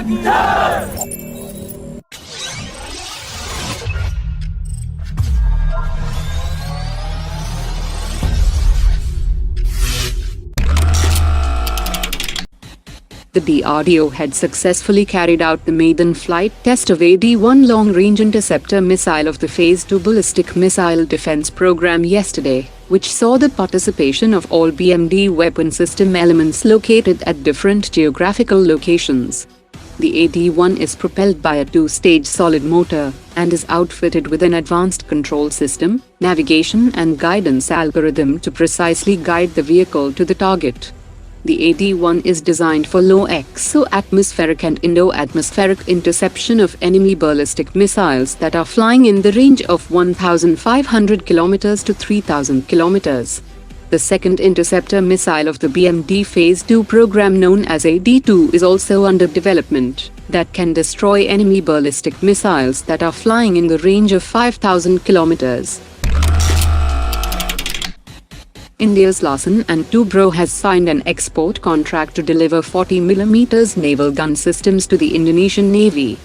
The DRDO had successfully carried out the maiden flight test of AD-1 long-range interceptor missile of the Phase 2 ballistic missile defense program yesterday, which saw the participation of all BMD weapon system elements located at different geographical locations. The AD-1 is propelled by a two-stage solid motor and is outfitted with an advanced control system, navigation and guidance algorithm to precisely guide the vehicle to the target. The AD-1 is designed for low exo-atmospheric and Indo-atmospheric interception of enemy ballistic missiles that are flying in the range of 1,500 km to 3,000 km. The second interceptor missile of the BMD Phase 2 program, known as AD-2, is also under development, that can destroy enemy ballistic missiles that are flying in the range of 5,000 km. India's Larsen & Toubro has signed an export contract to deliver 40mm naval gun systems to the Indonesian Navy.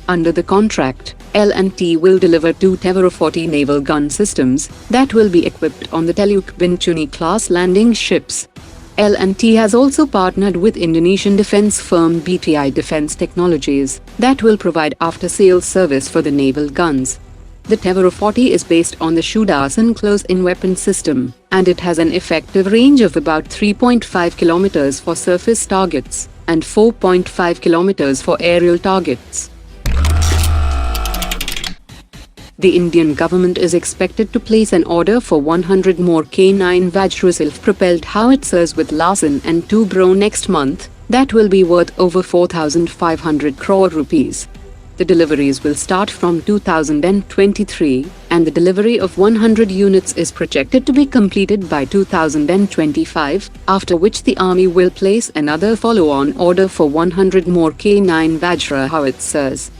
Under the contract, L&T will deliver two Teevra-40 naval gun systems that will be equipped on the Teluk Bintuni class landing ships. L&T has also partnered with Indonesian defense firm BTI Defense Technologies that will provide after-sales service for the naval guns. The Teevra40 is based on the Shudasan close-in weapon system, and it has an effective range of about 3.5 km for surface targets and 4.5 km for aerial targets. The Indian government is expected to place an order for 100 more K9 Vajra self-propelled howitzers with Larsen & Toubro next month, that will be worth over 4,500 crore rupees. The deliveries will start from 2023, and the delivery of 100 units is projected to be completed by 2025, after which the Army will place another follow-on order for 100 more K9 Vajra howitzers.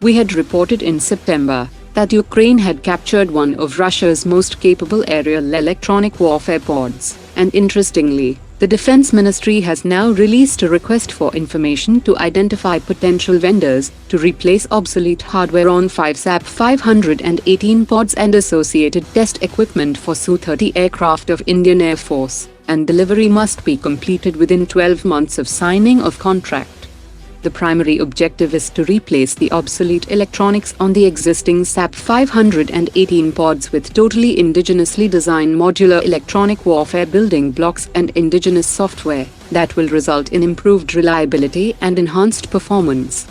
We had reported in September that Ukraine had captured one of Russia's most capable aerial electronic warfare pods, and interestingly, the Defense Ministry has now released a request for information to identify potential vendors to replace obsolete hardware on 5 SAP-518 pods and associated test equipment for Su-30 aircraft of Indian Air Force, and delivery must be completed within 12 months of signing of contract. The primary objective is to replace the obsolete electronics on the existing SAP-518 pods with totally indigenously designed modular electronic warfare building blocks and indigenous software that will result in improved reliability and enhanced performance.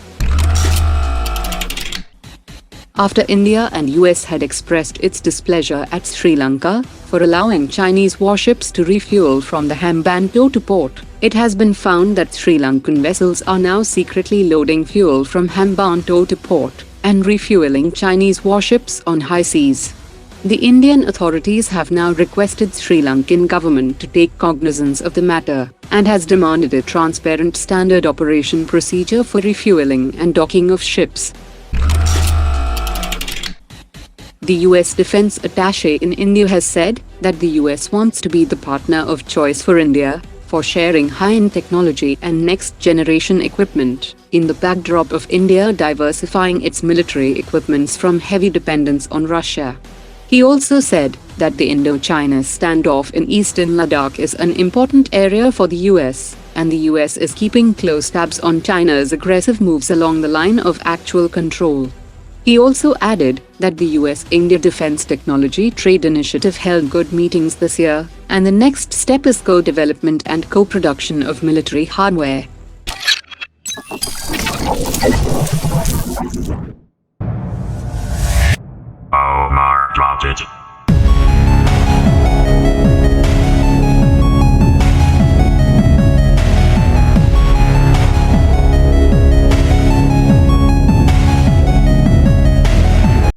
After India and US had expressed its displeasure at Sri Lanka for allowing Chinese warships to refuel from the Hambantota port, it has been found that Sri Lankan vessels are now secretly loading fuel from Hambantota port and refueling Chinese warships on high seas. The Indian authorities have now requested Sri Lankan government to take cognizance of the matter and has demanded a transparent standard operation procedure for refueling and docking of ships. The US Defense Attaché in India has said that the US wants to be the partner of choice for India for sharing high-end technology and next-generation equipment, in the backdrop of India diversifying its military equipments from heavy dependence on Russia. He also said that the Indo-China standoff in eastern Ladakh is an important area for the US, and the US is keeping close tabs on China's aggressive moves along the line of actual control. He also added that the US-India Defense Technology Trade Initiative held good meetings this year, and the next step is co-development and co-production of military hardware.